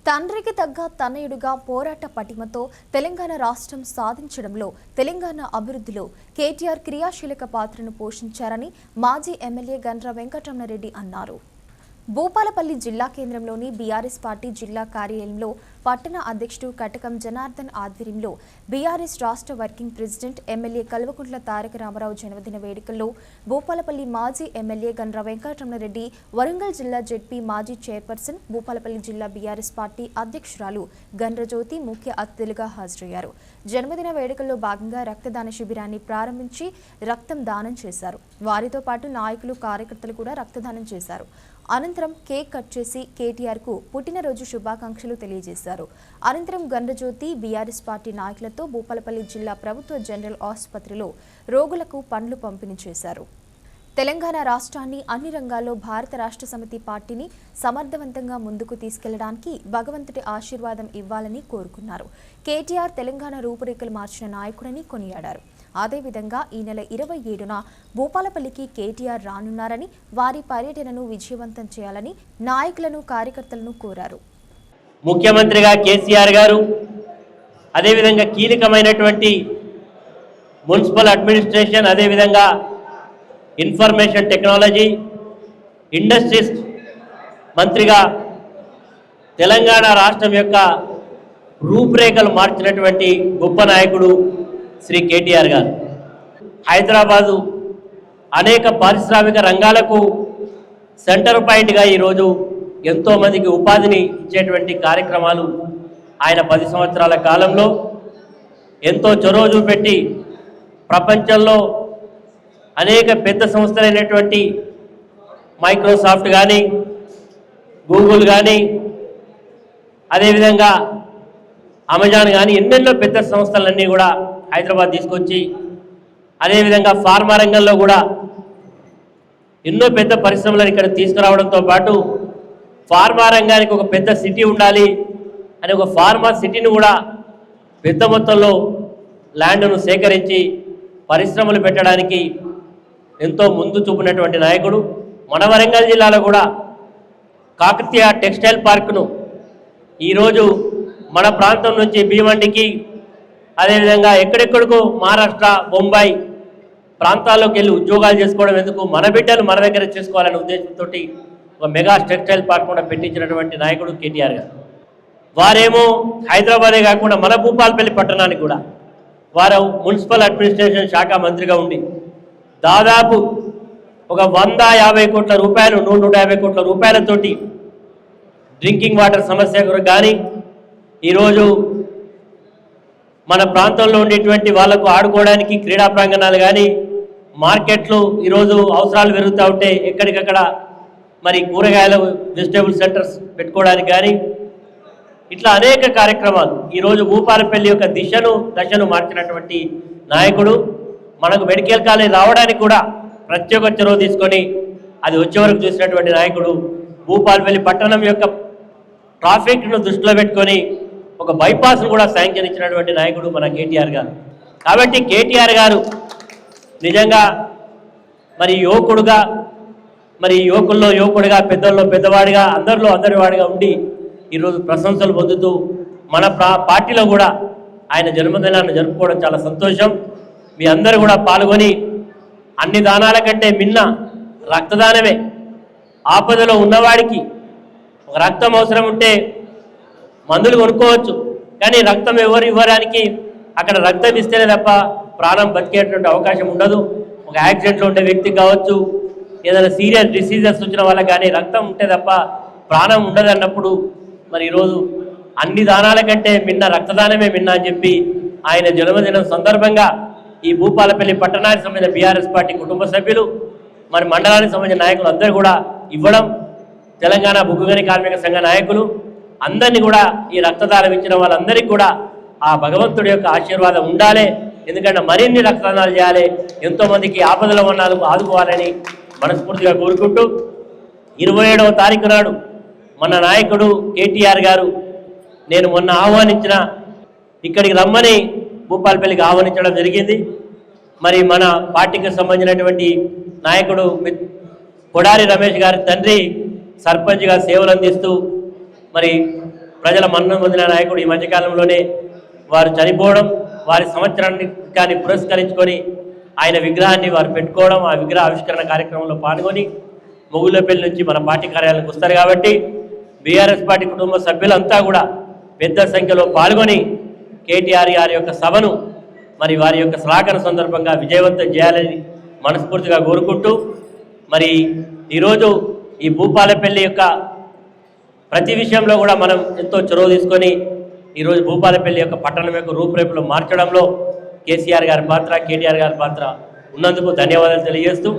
తండ్రికి తగ్గ తనయుడిగా పోరాట పటిమతో తెలంగాణ రాష్ట్రం సాధించడంలో తెలంగాణ అభివృద్ధిలో కేటీఆర్ క్రియాశీలక పాత్రను పోషించారని మాజీ ఎమ్మెల్యే గండ్ర వెంకటరమణారెడ్డి అన్నారు. భూపాలపల్లి జిల్లా కేంద్రంలోని బీఆర్ఎస్ పార్టీ జిల్లా కార్యాలయంలో పట్టణ అధ్యక్షుడు కటకం జనార్దన్ ఆధ్వర్యంలో బీఆర్ఎస్ రాష్ట్ర working president MLA Kalvakuntla Taraka Ramarao జన్మదిన వేడుకల్లో భూపాలపల్లి మాజీ ఎమ్మెల్యే గండ్ర వెంకటరమణారెడ్డి, వరంగల్ జిల్లా జెడ్పీ మాజీ చైర్పర్సన్, భూపాలపల్లి జిల్లా బీఆర్ఎస్ పార్టీ అధ్యక్షురాలు గండ్రజ్యోతి ముఖ్య అతిథులుగా హాజరయ్యారు. జన్మదిన వేడుకల్లో భాగంగా రక్తదాన శిబిరాన్ని ప్రారంభించి రక్తం దానం చేశారు. వారితో పాటు నాయకులు, కార్యకర్తలు కూడా రక్తదానం చేశారు. అనంతరం కేక్ కట్ చేసి కేటీఆర్ కు పుట్టినరోజు శుభాకాంక్షలు తెలియజేశారు. అనంతరం గండ్రజ్యోతి బీఆర్ఎస్ పార్టీ నాయకులతో భూపాలపల్లి జిల్లా ప్రభుత్వ జనరల్ ఆసుపత్రిలో రోగులకు పండ్లు పంపిణీ చేశారు. తెలంగాణ రాష్ట్రాన్ని అన్ని రంగాల్లో భారత రాష్ట్ర సమితి పార్టీని సమర్థవంతంగా ముందుకు తీసుకెళ్లడానికి భగవంతుడి ఆశీర్వాదం ఇవ్వాలని కోరుకున్నారు. కేటీఆర్ తెలంగాణ రూపురేఖలు మార్చిన నాయకుడని కొనియాడారు. అదేవిధంగా ఈ నెల 27న భూపాలపల్లికి కేటీఆర్ రానున్నారని, వారి పర్యటనను విజయవంతం చేయాలని నాయకులను, కార్యకర్తలను కోరారు. ముఖ్యమంత్రిగా కేసీఆర్ గారు, అదేవిధంగా కీలకమైనటువంటి మున్సిపల్ అడ్మినిస్ట్రేషన్, అదేవిధంగా ఇన్ఫర్మేషన్ టెక్నాలజీ, ఇండస్ట్రీస్ మంత్రిగా తెలంగాణ రాష్ట్రం యొక్క రూపురేఖలు మార్చినటువంటి గొప్ప నాయకుడు శ్రీ కేటీఆర్ గారు. హైదరాబాదు అనేక పారిశ్రామిక రంగాలకు సెంటర్ పాయింట్గా ఈరోజు ఎంతోమందికి ఉపాధిని ఇచ్చేటువంటి కార్యక్రమాలు ఆయన 10 సంవత్సరాల కాలంలో ఎంతో చొరవ చూపెట్టి ప్రపంచంలో అనేక పెద్ద సంస్థలైనటువంటి మైక్రోసాఫ్ట్ కానీ, గూగుల్ కానీ, అదేవిధంగా అమెజాన్ కానీ ఎన్నెన్నో పెద్ద సంస్థలన్నీ కూడా హైదరాబాద్ తీసుకొచ్చి, అదేవిధంగా ఫార్మా రంగంలో కూడా ఎన్నో పెద్ద పరిశ్రమలను ఇక్కడ తీసుకురావడంతో పాటు ఫార్మా రంగానికి ఒక పెద్ద సిటీ ఉండాలి అని ఒక ఫార్మా సిటీని కూడా పెద్ద మొత్తంలో ల్యాండ్ను సేకరించి పరిశ్రమలు పెట్టడానికి ఎంతో ముందు చూపినటువంటి నాయకుడు. మన వరంగల్ జిల్లాలో కూడా కాకతీయ టెక్స్టైల్ పార్కును ఈరోజు మన ప్రాంతం నుంచి భీమండికి, అదేవిధంగా ఎక్కడెక్కడికో మహారాష్ట్ర, బొంబాయి ప్రాంతాల్లోకి వెళ్ళి ఉద్యోగాలు చేసుకోవడం ఎందుకు, మన బిడ్డలు మన దగ్గర చేసుకోవాలనే ఉద్దేశంతో ఒక మెగా టెక్స్టైల్ పార్క్ కూడా పెట్టించినటువంటి నాయకుడు కేటీఆర్ గారు. వారేమో హైదరాబాదే కాకుండా మన భూపాలపల్లి పట్టణానికి కూడా వారు మున్సిపల్ అడ్మినిస్ట్రేషన్ శాఖ మంత్రిగా ఉండి దాదాపు ఒక 150 కోట్ల రూపాయలు, 150 కోట్ల రూపాయలతోటి డ్రింకింగ్ వాటర్ సమస్య కానీ, ఈరోజు మన ప్రాంతంలో ఉండేటువంటి వాళ్లకు ఆడుకోవడానికి క్రీడా ప్రాంగణాలు కానీ, మార్కెట్లు ఈరోజు అవసరాలు పెరుగుతూ ఉంటే ఎక్కడికక్కడ మరి కూరగాయల వెజిటేబుల్ సెంటర్స్ పెట్టుకోవడానికి కానీ, ఇట్లా అనేక కార్యక్రమాలు ఈరోజు భూపాలపల్లి యొక్క దశను మార్చినటువంటి నాయకుడు. మనకు మెడికల్ కాలేజ్ రావడానికి కూడా ప్రత్యేక చొరవ తీసుకొని అది వచ్చే వరకు చూసినటువంటి నాయకుడు. భూపాలపల్లి పట్టణం యొక్క ట్రాఫిక్ను దృష్టిలో పెట్టుకొని ఒక బైపాస్ను కూడా శాంక్షన్ ఇచ్చినటువంటి నాయకుడు మన కేటీఆర్ గారు. కాబట్టి కేటీఆర్ గారు నిజంగా మరి యువకుడుగా, మరి యువకుల్లో యువకుడిగా, పెద్దల్లో పెద్దవాడిగా, అందరిలో అందరివాడిగా ఉండి ఈరోజు ప్రశంసలు పొందుతూ మన పార్టీలో కూడా ఆయన జన్మదినాన్ని జరుపుకోవడం చాలా సంతోషం. మీ అందరూ కూడా పాల్గొని అన్ని దానాల కంటే మిన్న రక్తదానమే. ఆపదలో ఉన్నవాడికి ఒక రక్తం అవసరం ఉంటే మందులు కొనుక్కోవచ్చు, కానీ రక్తం ఎవరు ఇవ్వడానికి అక్కడ రక్తం ఇస్తేనే తప్ప ప్రాణం బతికేటువంటి అవకాశం ఉండదు. ఒక యాక్సిడెంట్లో ఉండే వ్యక్తికి కావచ్చు, ఏదైనా సీరియస్ డిసీజెస్ వచ్చిన వాళ్ళకి కానీ రక్తం ఉంటే తప్ప ప్రాణం ఉండదు అన్నప్పుడు మరి ఈరోజు అన్ని దానాల కంటే మిన్న రక్తదానమే మిన్న అని చెప్పి ఆయన జన్మదినం సందర్భంగా ఈ భూపాలపల్లి పట్టణానికి సంబంధించిన బీఆర్ఎస్ పార్టీ కుటుంబ సభ్యులు, మరి మండలానికి సంబంధించిన నాయకులు అందరూ కూడా ఇవ్వడం, తెలంగాణ బొగ్గుగని కార్మిక సంఘ నాయకులు అందరినీ కూడా ఈ రక్తదానం ఇచ్చిన వాళ్ళందరికీ కూడా ఆ భగవంతుడి యొక్క ఆశీర్వాదం ఉండాలి. ఎందుకంటే మరిన్ని రక్తదానాలు చేయాలి, ఎంతోమందికి ఆపదలో ఉన్న ఆదుకోవాలని మనస్ఫూర్తిగా కోరుకుంటూ 27వ తారీఖు నాడు మన నాయకుడు కేటీఆర్ గారు నేను మొన్న ఆహ్వానించిన ఇక్కడికి రమ్మని భూపాలపల్లికి ఆహ్వానించడం జరిగింది. మరి మన పార్టీకి సంబంధించినటువంటి నాయకుడు కొడారి రమేష్ గారి తండ్రి సర్పంచ్గా సేవలు అందిస్తూ మరి ప్రజల మన్నన పొందిన నాయకుడు ఈ మధ్యకాలంలోనే వారు చనిపోవడం, వారి సంవత్సరాన్ని పురస్కరించుకొని ఆయన విగ్రహాన్ని వారు పెట్టుకోవడం, ఆ విగ్రహ ఆవిష్కరణ కార్యక్రమంలో పాల్గొని మొగుళ్ళపల్లి నుంచి మన పార్టీ కార్యాలయానికి వస్తారు. కాబట్టి బీఆర్ఎస్ పార్టీ కుటుంబ సభ్యులంతా కూడా పెద్ద సంఖ్యలో పాల్గొని కేటీఆర్ గారి యొక్క సభను మరి వారి యొక్క శ్లాఘన సందర్భంగా విజయవంతం చేయాలని మనస్ఫూర్తిగా కోరుకుంటూ, మరి ఈరోజు ఈ భూపాలపల్లి యొక్క ప్రతి విషయంలో కూడా మనం ఎంతో చొరవ తీసుకొని ఈరోజు భూపాలపల్లి యొక్క పట్టణం యొక్క రూపురేపులు మార్చడంలో కేసీఆర్ గారి పాత్ర, కేటీఆర్ గారి పాత్ర ఉన్నందుకు ధన్యవాదాలు తెలియజేస్తూ